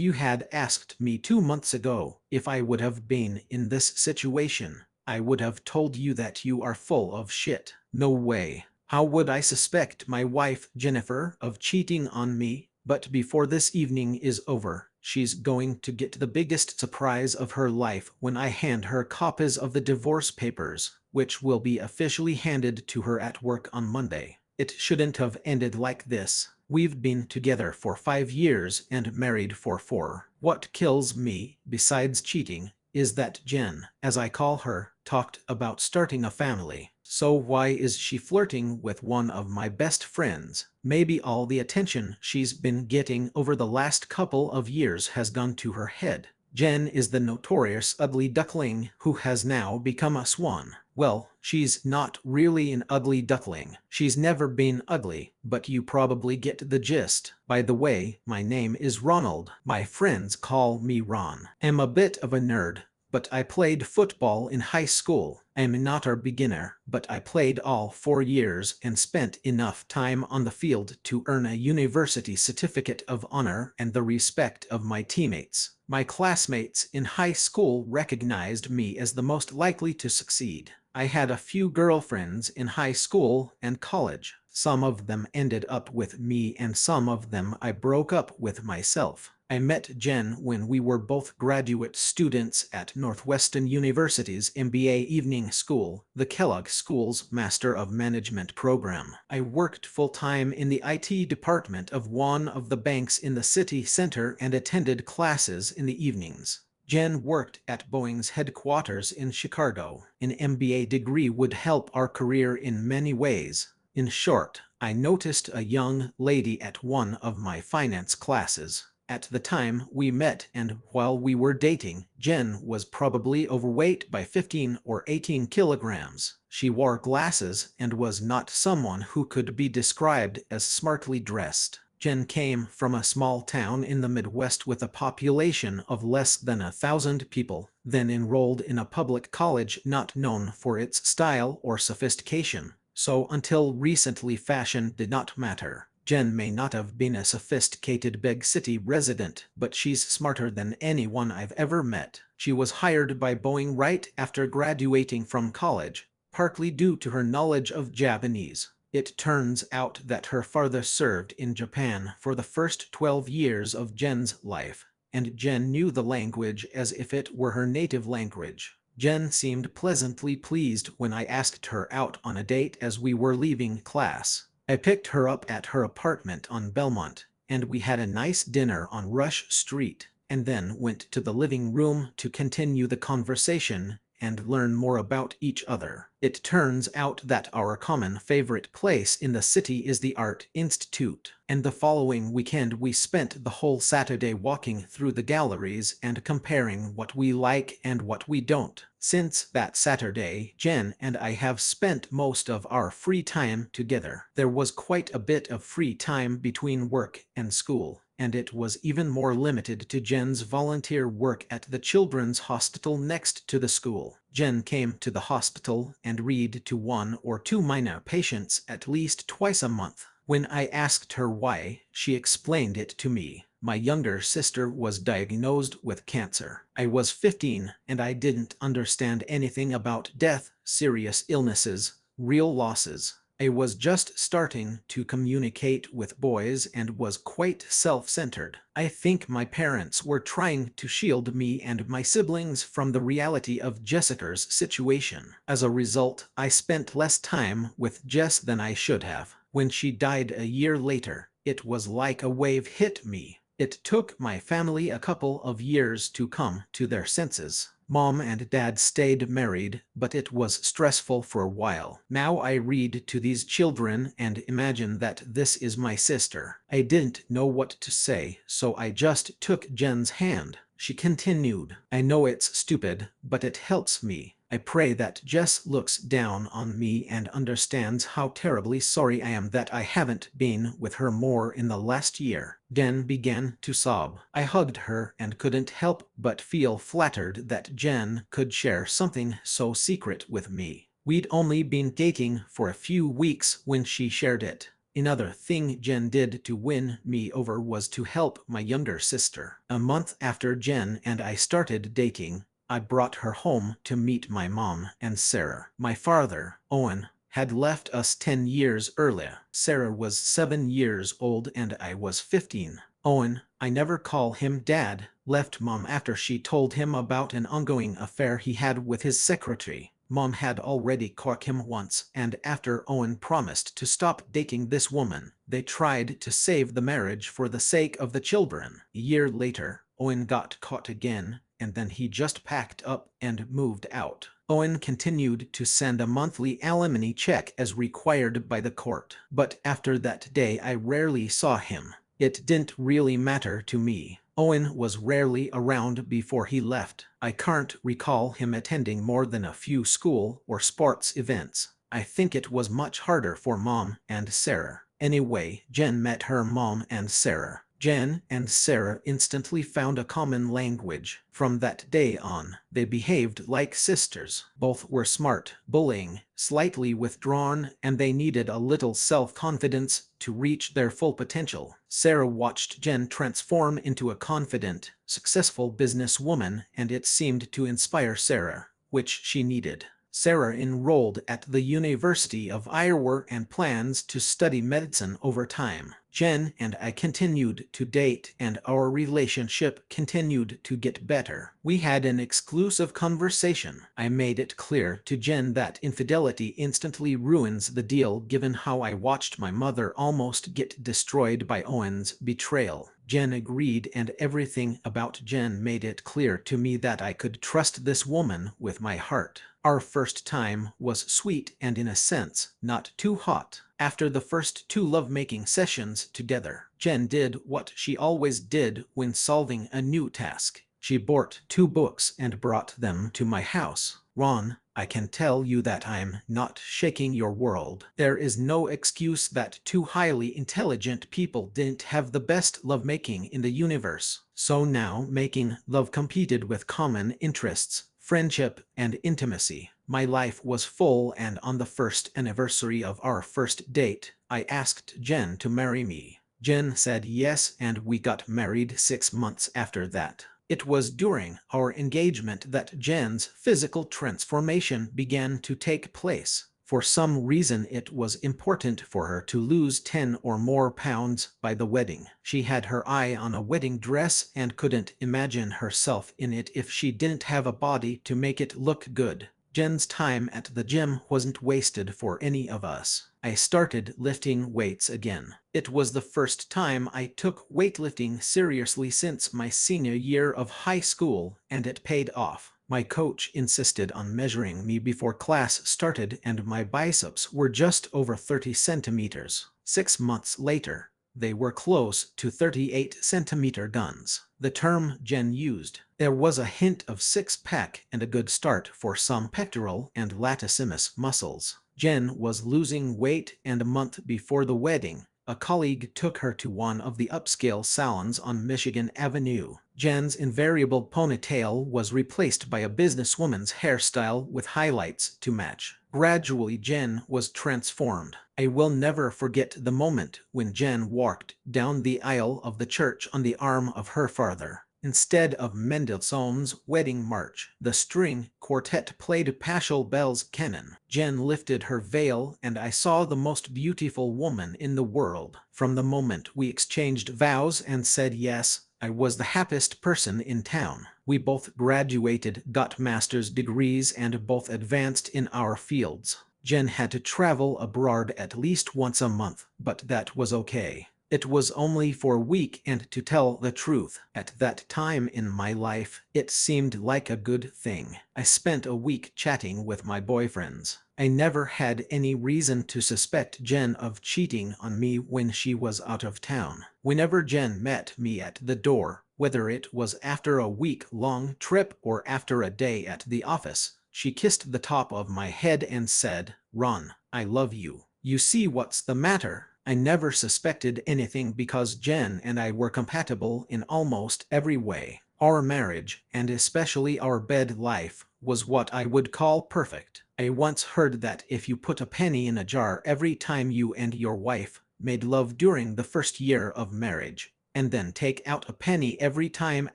If you had asked me 2 months ago if I would have been in this situation, I would have told you that you are full of shit. No way. How would I suspect my wife, Jennifer, of cheating on me? But before this evening is over, she's going to get the biggest surprise of her life when I hand her copies of the divorce papers, which will be officially handed to her at work on Monday. It shouldn't have ended like this. We've been together for 5 years and married for 4. What kills me, besides cheating, is that Jen, as I call her, talked about starting a family. So why is she flirting with one of my best friends? Maybe all the attention she's been getting over the last couple of years has gone to her head. Jen is the notorious ugly duckling who has now become a swan. Well, she's not really an ugly duckling. She's never been ugly, but you probably get the gist. By the way, my name is Ronald. My friends call me Ron. I'm a bit of a nerd, but I played football in high school. I'm not a beginner, but I played all 4 years and spent enough time on the field to earn a university certificate of honor and the respect of my teammates. My classmates in high school recognized me as the most likely to succeed. I had a few girlfriends in high school and college. Some of them ended up with me and some of them I broke up with myself. I met Jen when we were both graduate students at Northwestern University's MBA evening school, the Kellogg School's Master of Management program. I worked full-time in the IT department of one of the banks in the city center and attended classes in the evenings. Jen worked at Boeing's headquarters in Chicago. An MBA degree would help our career in many ways. In short, I noticed a young lady at one of my finance classes. At the time we met and while we were dating, Jen was probably overweight by 15 or 18 kilograms. She wore glasses and was not someone who could be described as smartly dressed. Jen came from a small town in the Midwest with a population of less than 1,000 people, then enrolled in a public college not known for its style or sophistication. So until recently, fashion did not matter. Jen may not have been a sophisticated big city resident, but she's smarter than anyone I've ever met. She was hired by Boeing right after graduating from college, partly due to her knowledge of Japanese. It turns out that her father served in Japan for the first 12 years of Jen's life, and Jen knew the language as if it were her native language. Jen seemed pleasantly pleased when I asked her out on a date as we were leaving class. I picked her up at her apartment on Belmont, and we had a nice dinner on Rush Street, and then went to the living room to continue the conversation and learn more about each other. It turns out that our common favorite place in the city is the Art Institute, and the following weekend we spent the whole Saturday walking through the galleries and comparing what we like and what we don't. Since that Saturday, Jen and I have spent most of our free time together. There was quite a bit of free time between work and school, and it was even more limited to Jen's volunteer work at the children's hospital next to the school. Jen came to the hospital and read to 1 or 2 minor patients at least twice a month. When I asked her why, she explained it to me. My younger sister was diagnosed with cancer. I was 15 and I didn't understand anything about death, serious illnesses, real losses. I was just starting to communicate with boys and was quite self-centered. I think my parents were trying to shield me and my siblings from the reality of Jessica's situation. As a result, I spent less time with Jess than I should have. When she died a year later, it was like a wave hit me. It took my family a couple of years to come to their senses. Mom and Dad stayed married, but it was stressful for a while. Now I read to these children and imagine that this is my sister. I didn't know what to say, so I just took Jen's hand. She continued, "I know it's stupid, but it helps me. I pray that Jess looks down on me and understands how terribly sorry I am that I haven't been with her more in the last year." Jen began to sob. I hugged her and couldn't help but feel flattered that Jen could share something so secret with me. We'd only been dating for a few weeks when she shared it. Another thing Jen did to win me over was to help my younger sister. A month after Jen and I started dating, I brought her home to meet my mom and Sarah. My father, Owen, had left us 10 years earlier. Sarah was 7 years old and I was 15. Owen, I never call him Dad, left Mom after she told him about an ongoing affair he had with his secretary. Mom had already caught him once, and after Owen promised to stop dating this woman, they tried to save the marriage for the sake of the children. A year later, Owen got caught again, and then he just packed up and moved out. Owen continued to send a monthly alimony check as required by the court, but after that day I rarely saw him. It didn't really matter to me. Owen was rarely around before he left. I can't recall him attending more than a few school or sports events. I think it was much harder for Mom and Sarah. Anyway, Jen met her mom and Sarah. Jen and Sarah instantly found a common language. From that day on, they behaved like sisters. Both were smart, bullying, slightly withdrawn, and they needed a little self-confidence to reach their full potential. Sarah watched Jen transform into a confident, successful businesswoman, and it seemed to inspire Sarah, which she needed. Sarah enrolled at the University of Iowa and plans to study medicine over time. Jen and I continued to date and our relationship continued to get better. We had an exclusive conversation. I made it clear to Jen that infidelity instantly ruins the deal given how I watched my mother almost get destroyed by Owen's betrayal. Jen agreed, and everything about Jen made it clear to me that I could trust this woman with my heart. Our first time was sweet and, in a sense, not too hot. After the first 2 lovemaking sessions together, Jen did what she always did when solving a new task. She bought 2 books and brought them to my house. Ron, I can tell you that I'm not shaking your world. There is no excuse that 2 highly intelligent people didn't have the best lovemaking in the universe. So now making love competed with common interests, friendship, and intimacy. My life was full, and on the first anniversary of our first date, I asked Jen to marry me. Jen said yes, and we got married 6 months after that. It was during our engagement that Jen's physical transformation began to take place. For some reason it was important for her to lose 10 or more pounds by the wedding. She had her eye on a wedding dress and couldn't imagine herself in it if she didn't have a body to make it look good. Jen's time at the gym wasn't wasted for any of us. I started lifting weights again. It was the first time I took weightlifting seriously since my senior year of high school, and it paid off. My coach insisted on measuring me before class started, and my biceps were just over 30 centimeters. 6 months later, they were close to 38-centimeter guns. The term Jen used. There was a hint of six-pack and a good start for some pectoral and latissimus muscles. Jen was losing weight, and a month before the wedding, a colleague took her to one of the upscale salons on Michigan Avenue. Jen's invariable ponytail was replaced by a businesswoman's hairstyle with highlights to match. Gradually, Jen was transformed. I will never forget the moment when Jen walked down the aisle of the church on the arm of her father. Instead of Mendelssohn's Wedding March, the string quartet played Pachelbel's Canon. Jen lifted her veil, and I saw the most beautiful woman in the world. From the moment we exchanged vows and said yes, I was the happiest person in town. We both graduated, got master's degrees, and both advanced in our fields. Jen had to travel abroad at least once a month, but that was okay. It was only for a week, and to tell the truth, at that time in my life, it seemed like a good thing. I spent a week chatting with my boyfriends. I never had any reason to suspect Jen of cheating on me when she was out of town. Whenever Jen met me at the door, whether it was after a week-long trip or after a day at the office, she kissed the top of my head and said, "Ron, I love you." You see what's the matter? I never suspected anything because Jen and I were compatible in almost every way. Our marriage, and especially our bed life, was what I would call perfect. I once heard that if you put a penny in a jar every time you and your wife made love during the first year of marriage, and then take out a penny every time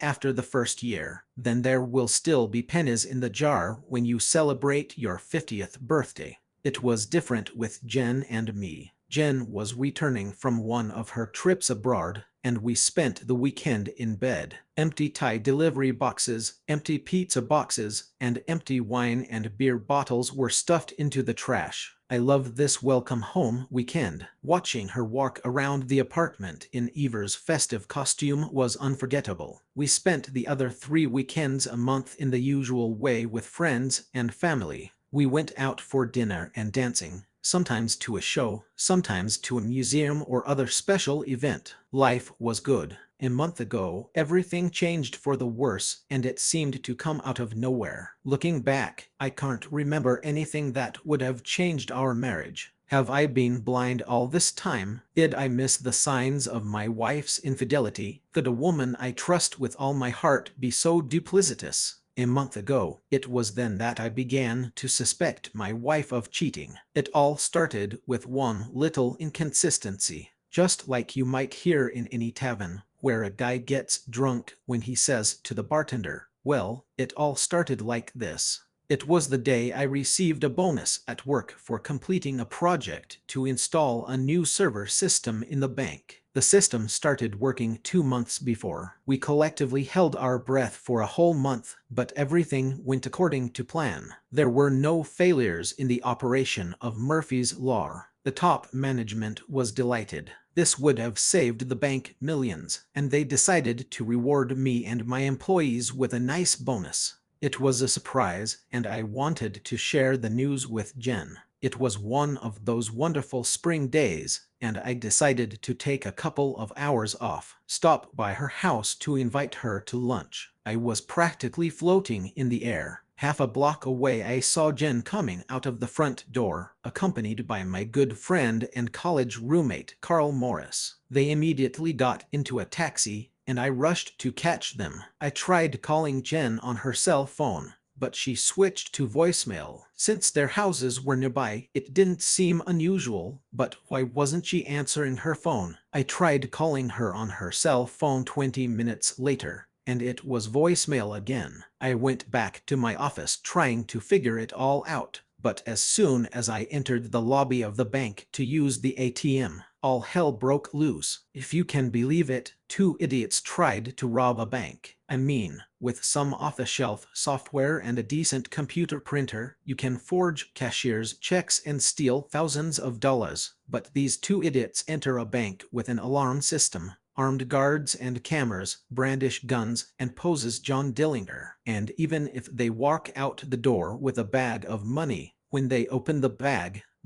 after the first year. Then there will still be pennies in the jar when you celebrate your 50th birthday. It was different with Jen and me. Jen was returning from one of her trips abroad, and we spent the weekend in bed. Empty Thai delivery boxes, empty pizza boxes, and empty wine and beer bottles were stuffed into the trash. I loved this welcome home weekend. Watching her walk around the apartment in Ever's festive costume was unforgettable. We spent the other 3 weekends a month in the usual way with friends and family. We went out for dinner and dancing, sometimes to a show, sometimes to a museum or other special event. Life was good. A month ago, everything changed for the worse, and it seemed to come out of nowhere. Looking back, I can't remember anything that would have changed our marriage. Have I been blind all this time? Did I miss the signs of my wife's infidelity? Could a woman I trust with all my heart be so duplicitous? A month ago, it was then that I began to suspect my wife of cheating. It all started with one little inconsistency, just like you might hear in any tavern, where a guy gets drunk when he says to the bartender, "Well, it all started like this." It was the day I received a bonus at work for completing a project to install a new server system in the bank. The system started working 2 months before. We collectively held our breath for a whole month, but everything went according to plan. There were no failures in the operation of Murphy's Law. The top management was delighted. This would have saved the bank millions, and they decided to reward me and my employees with a nice bonus. It was a surprise, and I wanted to share the news with Jen. It was one of those wonderful spring days, and I decided to take a couple of hours off, stop by her house to invite her to lunch. I was practically floating in the air. Half a block away I saw Jen coming out of the front door, accompanied by my good friend and college roommate, Carl Morris. They immediately got into a taxi, and I rushed to catch them. I tried calling Jen on her cell phone, but she switched to voicemail. Since their houses were nearby, it didn't seem unusual, but why wasn't she answering her phone? I tried calling her on her cell phone 20 minutes later, and it was voicemail again. I went back to my office trying to figure it all out, but as soon as I entered the lobby of the bank to use the ATM, all hell broke loose. If you can believe it, 2 idiots tried to rob a bank. I mean, with some off-the-shelf software and a decent computer printer, you can forge cashier's checks and steal thousands of dollars. But these 2 idiots enter a bank with an alarm system, armed guards and cameras, brandish guns, and pose as John Dillinger. And even if they walk out the door with a bag of money, when they open the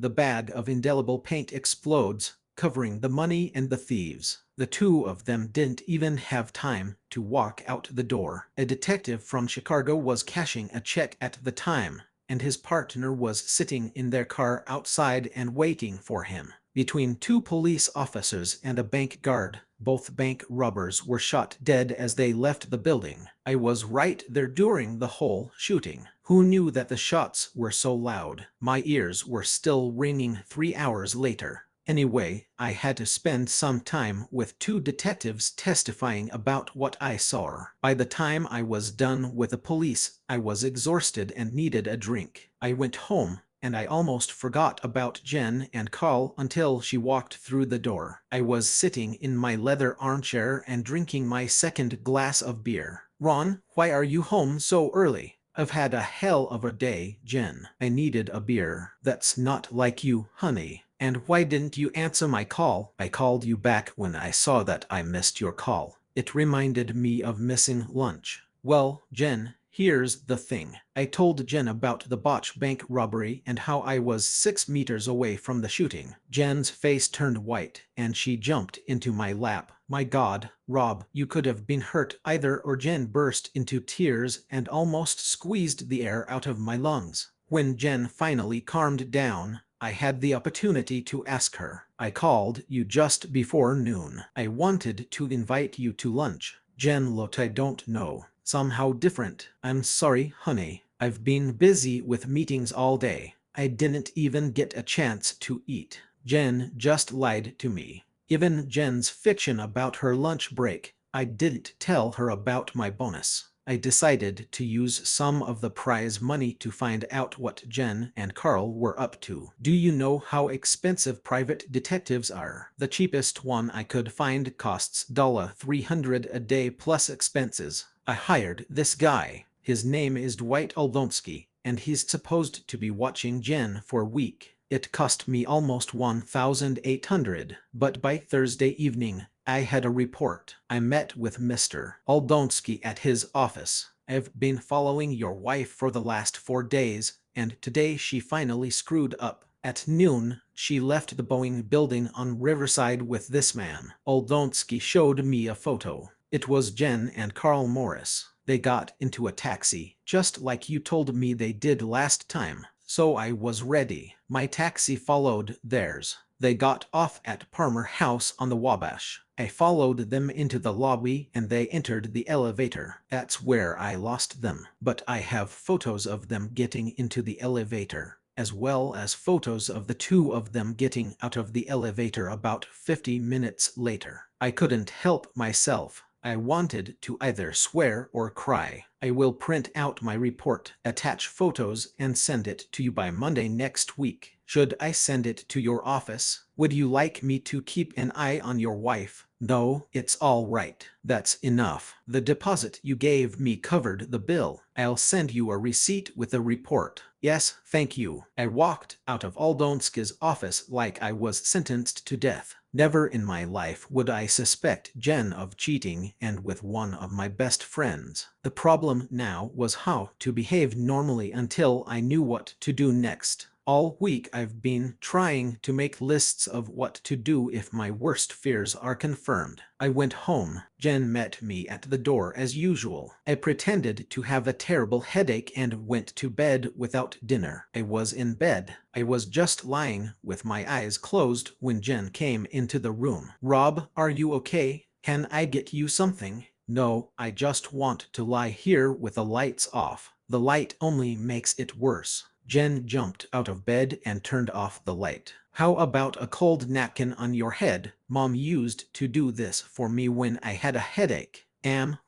bag of indelible paint explodes, covering the money and the thieves. The 2 of them didn't even have time to walk out the door. A detective from Chicago was cashing a check at the time, and his partner was sitting in their car outside and waiting for him. Between 2 police officers and a bank guard, both bank robbers were shot dead as they left the building. I was right there during the whole shooting. Who knew that the shots were so loud? My ears were still ringing 3 hours later. Anyway, I had to spend some time with 2 detectives testifying about what I saw. By the time I was done with the police, I was exhausted and needed a drink. I went home, and I almost forgot about Jen and Carl until she walked through the door. I was sitting in my leather armchair and drinking my second glass of beer. "Ron, why are you home so early?" "I've had a hell of a day, Jen. I needed a beer." "That's not like you, honey. And why didn't you answer my call?" "I called you back when I saw that I missed your call. It reminded me of missing lunch." "Well, Jen, here's the thing. I told Jen about the botched bank robbery and how I was 6 meters away from the shooting." Jen's face turned white, and she jumped into my lap. "My God, Rob, you could have been hurt either." Or Jen burst into tears and almost squeezed the air out of my lungs. When Jen finally calmed down, I had the opportunity to ask her. "I called you just before noon. I wanted to invite you to lunch." Jen looked, "I don't know. Somehow different." "I'm sorry, honey. I've been busy with meetings all day. I didn't even get a chance to eat." Jen just lied to me. Even Jen's fiction about her lunch break, I didn't tell her about my bonus. I decided to use some of the prize money to find out what Jen and Carl were up to. Do you know how expensive private detectives are? The cheapest one I could find costs $300 a day plus expenses. I hired this guy. His name is Dwight Oldonsky, and he's supposed to be watching Jen for a week. It cost me almost $1,800, but by Thursday evening, I had a report. I met with Mr. Oldonsky at his office. I've been following your wife for the last 4 days, and today she finally screwed up. At noon, she left the Boeing building on Riverside with this man. Oldonsky showed me a photo. It was Jen and Carl Morris. They got into a taxi, just like you told me they did last time. So I was ready. My taxi followed theirs. They got off at Palmer House on the Wabash. I followed them into the lobby and they entered the elevator. That's where I lost them. But I have photos of them getting into the elevator, as well as photos of the two of them getting out of the elevator about 50 minutes later. I couldn't help myself. I wanted to either swear or cry. I will print out my report, attach photos, and send it to you by Monday next week. Should I send it to your office? Would you like me to keep an eye on your wife? No, it's all right. That's enough. The deposit you gave me covered the bill. I'll send you a receipt with the report. Yes, thank you. I walked out of Oldonsky's office like I was sentenced to death. Never in my life would I suspect Jen of cheating, and with one of my best friends. The problem now was how to behave normally until I knew what to do next. All week I've been trying to make lists of what to do if my worst fears are confirmed. I went home. Jen met me at the door as usual. I pretended to have a terrible headache and went to bed without dinner. I was in bed. I was just lying with my eyes closed when Jen came into the room. "Rob, are you okay? Can I get you something?" "No, I just want to lie here with the lights off. The light only makes it worse." Jen jumped out of bed and turned off the light. "How about a cold napkin on your head? Mom used to do this for me when I had a headache."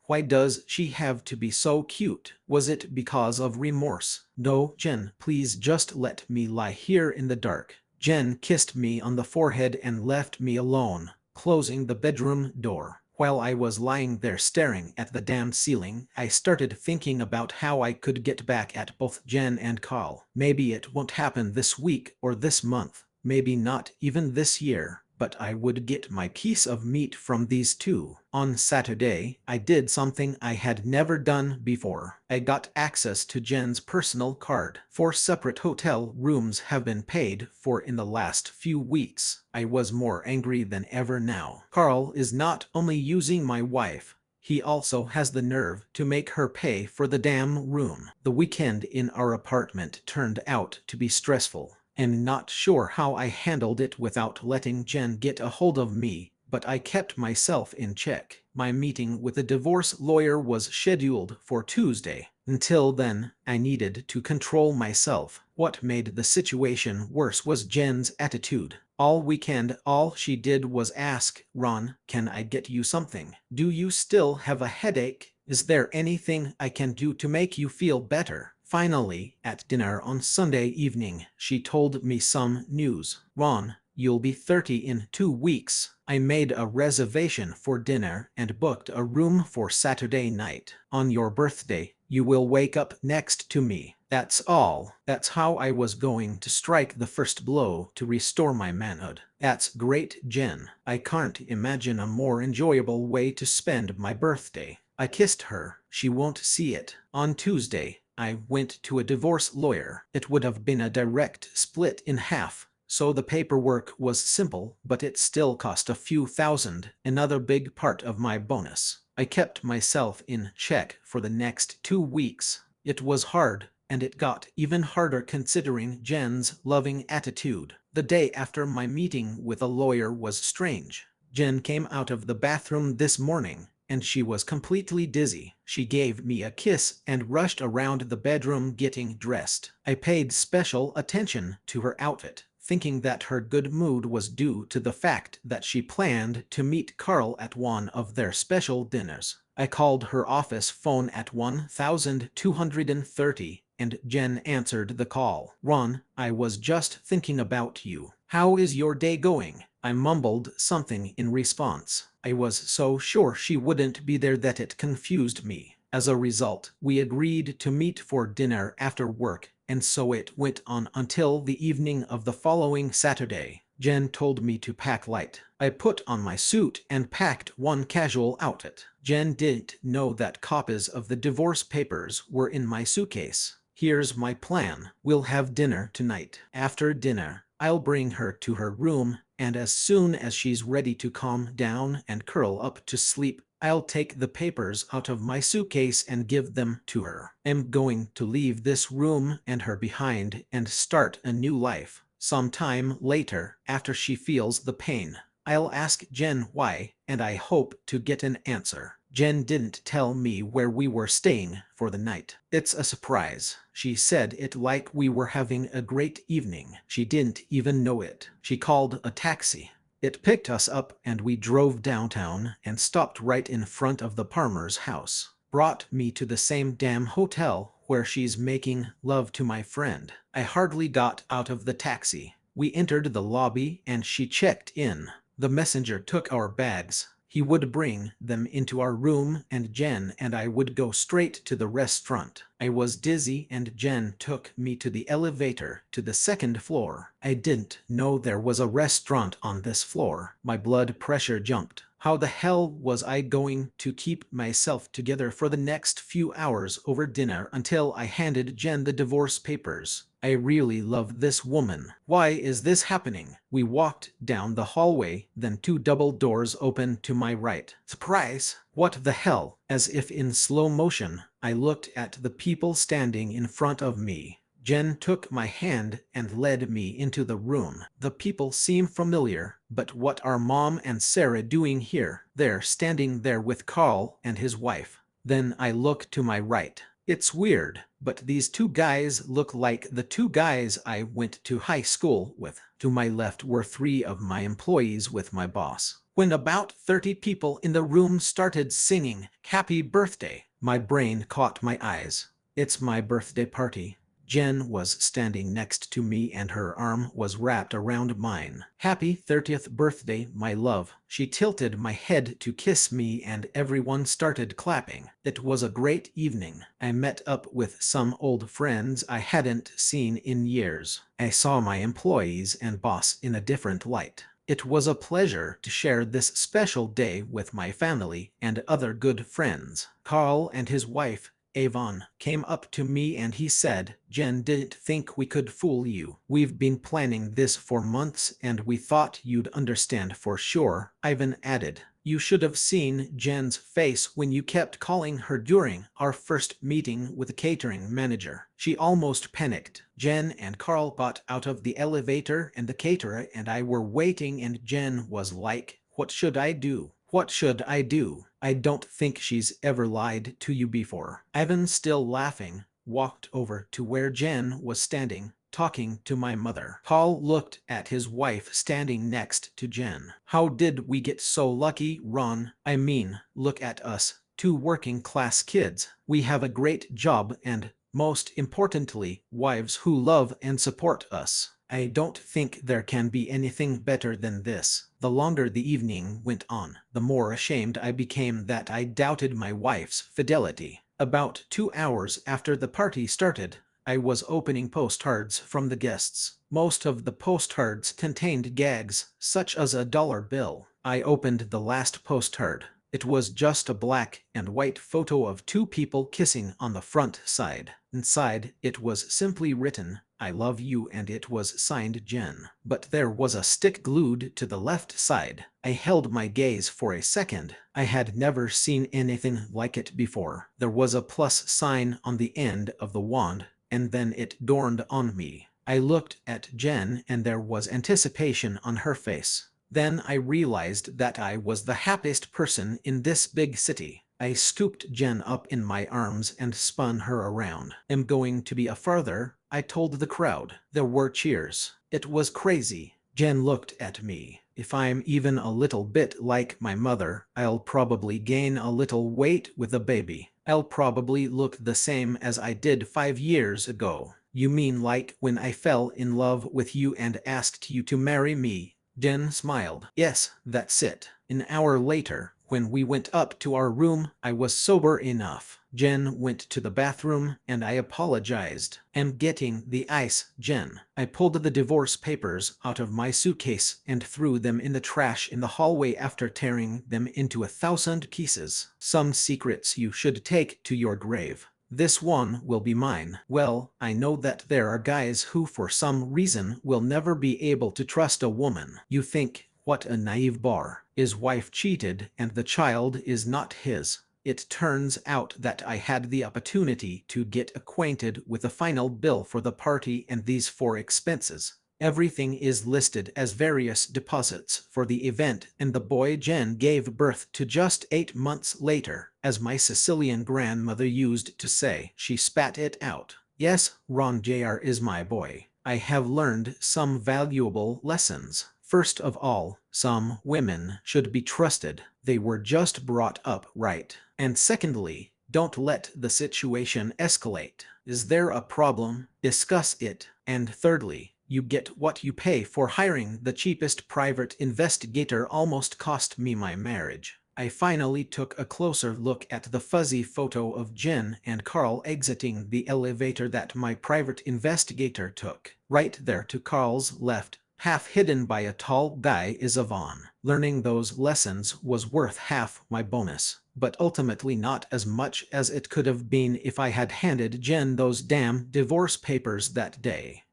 Why does she have to be so cute? Was it because of remorse? No, Jen, please just let me lie here in the dark. Jen kissed me on the forehead and left me alone, closing the bedroom door. While I was lying there staring at the damn ceiling, I started thinking about how I could get back at both Jen and Carl. Maybe it won't happen this week or this month, maybe not even this year, but I would get my piece of meat from these two. On Saturday, I did something I had never done before. I got access to Jen's personal card. 4 separate hotel rooms have been paid for in the last few weeks. I was more angry than ever now. Carl is not only using my wife, he also has the nerve to make her pay for the damn room. The weekend in our apartment turned out to be stressful. I'm not sure how I handled it without letting Jen get a hold of me, but I kept myself in check. My meeting with a divorce lawyer was scheduled for Tuesday. Until then, I needed to control myself. What made the situation worse was Jen's attitude. All weekend, all she did was ask, "Ron, can I get you something? Do you still have a headache? Is there anything I can do to make you feel better?" Finally, at dinner on Sunday evening, she told me some news. "Ron, you'll be 30 in 2 weeks. I made a reservation for dinner and booked a room for Saturday night. On your birthday, you will wake up next to me." That's all. That's how I was going to strike the first blow to restore my manhood. That's great, Jen. I can't imagine a more enjoyable way to spend my birthday. I kissed her. She won't see it. On Tuesday, I went to a divorce lawyer. It would have been a direct split in half, so the paperwork was simple, but it still cost a few thousand, another big part of my bonus. I kept myself in check for the next 2 weeks. It was hard, and it got even harder considering Jen's loving attitude. The day after my meeting with a lawyer was strange. Jen came out of the bathroom this morning, and she was completely dizzy. She gave me a kiss and rushed around the bedroom getting dressed. I paid special attention to her outfit. thinking that her good mood was due to the fact that she planned to meet Carl at one of their special dinners. I called her office phone at 1230, and Jen answered the call. "Ron, I was just thinking about you. How is your day going?" I mumbled something in response. I was so sure she wouldn't be there that it confused me. As a result, we agreed to meet for dinner after work, and so it went on until the evening of the following Saturday. Jen told me to pack light. I put on my suit and packed one casual outfit. Jen didn't know that copies of the divorce papers were in my suitcase. "Here's my plan. We'll have dinner tonight. After dinner, I'll bring her to her room, and as soon as she's ready to calm down and curl up to sleep, I'll take the papers out of my suitcase and give them to her. I'm going to leave this room and her behind and start a new life. Sometime later, after she feels the pain, I'll ask Jen why, and I hope to get an answer." Jen didn't tell me where we were staying for the night. "It's a surprise." She said it like we were having a great evening. She didn't even know it. She called a taxi. It picked us up and we drove downtown and stopped right in front of the Palmer's house. Brought me to the same damn hotel where she's making love to my friend. I hardly got out of the taxi. We entered the lobby and she checked in. The messenger took our bags. He would bring them into our room and Jen and I would go straight to the restaurant. I was dizzy and Jen took me to the elevator to the second floor. I didn't know there was a restaurant on this floor. My blood pressure jumped. How the hell was I going to keep myself together for the next few hours over dinner until I handed Jen the divorce papers? I really love this woman. Why is this happening? We walked down the hallway, then two double doors opened to my right. Surprise! What the hell? As if in slow motion, I looked at the people standing in front of me. Jen took my hand and led me into the room. The people seem familiar, but what are Mom and Sarah doing here? They're standing there with Carl and his wife. Then I look to my right. It's weird, but these two guys look like the two guys I went to high school with. To my left were three of my employees with my boss. When about 30 people in the room started singing "Happy Birthday," my brain caught my eyes. It's my birthday party. Jen was standing next to me and her arm was wrapped around mine. "Happy 30th birthday, my love." She tilted my head to kiss me and everyone started clapping. It was a great evening. I met up with some old friends I hadn't seen in years. I saw my employees and boss in a different light. It was a pleasure to share this special day with my family and other good friends. Carl and his wife, Avon, came up to me and he said, "Jen didn't think we could fool you. We've been planning this for months and we thought you'd understand for sure." Ivan added, "You should have seen Jen's face when you kept calling her during our first meeting with the catering manager. She almost panicked." Jen and Carl got out of the elevator and the caterer and I were waiting and Jen was like, "What should I do? What should I do? I don't think she's ever lied to you before." Ivan, still laughing, walked over to where Jen was standing, talking to my mother. Paul looked at his wife standing next to Jen. "How did we get so lucky, Ron? I mean, look at us, two working class kids. We have a great job and, most importantly, wives who love and support us. I don't think there can be anything better than this." The longer the evening went on, the more ashamed I became that I doubted my wife's fidelity. About 2 hours after the party started, I was opening postcards from the guests. Most of the postcards contained gags, such as a dollar bill. I opened the last postcard. It was just a black and white photo of two people kissing on the front side. Inside, it was simply written, "I love you," and it was signed Jen. But there was a stick glued to the left side. I held my gaze for a second. I had never seen anything like it before. There was a plus sign on the end of the wand, and then it dawned on me. I looked at Jen and there was anticipation on her face. Then I realized that I was the happiest person in this big city. I scooped Jen up in my arms and spun her around. "I'm going to be a father," I told the crowd. There were cheers. It was crazy. Jen looked at me. "If I'm even a little bit like my mother, I'll probably gain a little weight with a baby. I'll probably look the same as I did 5 years ago." "You mean like when I fell in love with you and asked you to marry me?" Jen smiled. "Yes, that's it." An hour later, when we went up to our room, I was sober enough. Jen went to the bathroom, and I apologized. "I'm getting the ice, Jen." I pulled the divorce papers out of my suitcase and threw them in the trash in the hallway after tearing them into 1,000 pieces. "Some secrets you should take to your grave. This one will be mine." Well, I know that there are guys who for some reason will never be able to trust a woman. You think, what a naive bar. His wife cheated and the child is not his. It turns out that I had the opportunity to get acquainted with the final bill for the party and these 4 expenses. Everything is listed as various deposits for the event, and the boy Jen gave birth to just 8 months later, as my Sicilian grandmother used to say. She spat it out. Yes, Ron Jr. is my boy. I have learned some valuable lessons. First of all, some women should be trusted. They were just brought up right. And secondly, don't let the situation escalate. Is there a problem? Discuss it. And thirdly, you get what you pay for. Hiring the cheapest private investigator almost cost me my marriage. I finally took a closer look at the fuzzy photo of Jen and Carl exiting the elevator that my private investigator took. Right there to Carl's left, half hidden by a tall guy, is Yvonne. Learning those lessons was worth half my bonus, but ultimately not as much as it could have been if I had handed Jen those damn divorce papers that day.